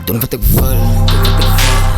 doen wat ek wil,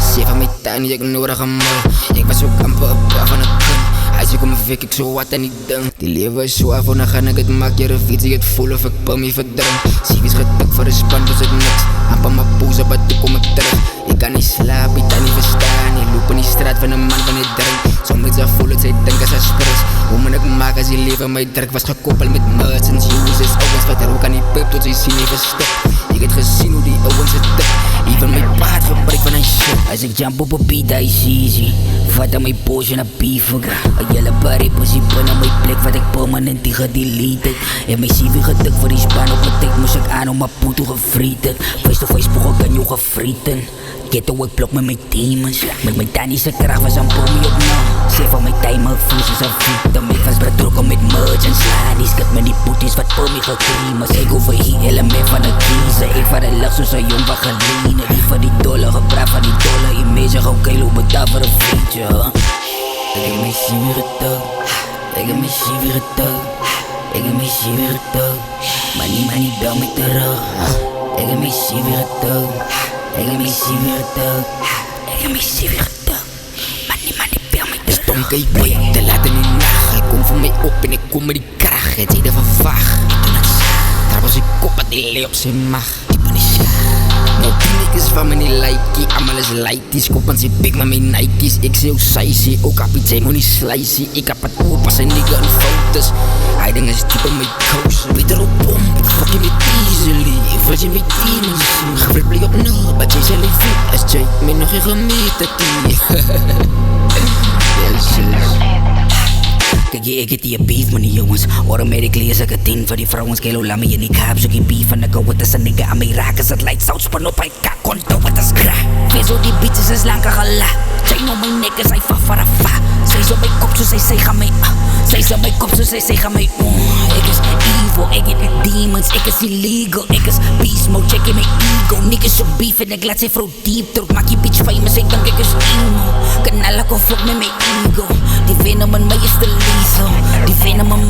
sê van my tuin die ek nodig gemul. Ek was ook amper op pa van 'n kind. As ek kom fik ek so wat aan die ding. Die lewe is so af, en dan gaan ek het maak jy refiets, ek het voel of ek pil my verdrink. CV's getik vir 'n span, dus ek niks. Amper my poes op, maar toe kom ek terug. Ek kan nie slaap, ek kan nie verstaan. Ek loop in die straat van 'n man van die drink. Soms sal voel het sy dink as 'n spris. Hoe moet ek maak as die lewe my druk was gekoppel met merchants, uses, ouwens wat rook aan die pip tot sy sien nie verstik. Ek het gesien hoe die ouwens het tik. Even my paard gebruik van hy shit. As ek jump op 'n beat, hy is easy. Vat aan my Porsche na P-figure. 'n hele party pussy binne my plek wat ek permanent die gedelete het. En my CV getik vir die span op 'n tyd moes ek aan om my poeto gefriet het. Face to face poeg ek aan jou gefrieten. Ghetto ek blok met my demons. Met my tannie se krag was aan pom my op nou. Sê van my time ek voel soos 'n victim. Ek was betrokken met merchants. Die skit met die poeties wat pom my gekreem is. Ek over hier element van 'n kiezer. Ek van 'n lig soos 'n jong wat geleene. Die van die dollar gepraat van die dollar. Image gou keil op betaal vir 'n feature. Ek het my CV getuk. Ek het my CV getuk. Ek het my CV getuk. Money bel my terug. Ek het my CV getuk. Ek het my CV getuk. Ek het my CV getuk. Money bel my terug. Donker jy boy, te laat in die nacht. Hy kom vir my op en ek kom met die kracht. Het jy daarvan wag, ek doen het slag. Daar was die kop wat die lee op sy mag. Ek ben die slag. Nou die niggas van my nie likey. Amal is lighties, kop aan sy bek met my Nikes. Ek sê ook sy ook kapie, sy moet nie slicey. Ek heb het oop as sy nigga in foutes. Hy ding is diep in my kous. Beter op om, ek fuck jy met easily. Wil jy met demons sien? Gevrek bly op nul, but jy sê liefie. As jy my nog nie gemeet het nie. Kijk ek het die beef met die jongens. Automatically is ek 'n 10 vir die vrouwens. Kelo laat my in die kaap, soek die beef en ek hou het as 'n nigga aan my raak. As het light sout span op hy kak, konto wat is kraak. Wees hoe die bitches is lanker gela. Chain op my nek is hy fa. Sy is op my kop soos sy gaan my Sy is op my kop soos sy gaan my Ek is evil, ek het demons. Ek is illegal, ek is beast mode. Check in my ego, niggas so beef en ek laat sy vrou deep throat. Maak die bitch famous, ek dink ek is emo. Kanala kon vlog met my ego. Die venom in my is te lethal. Die venom in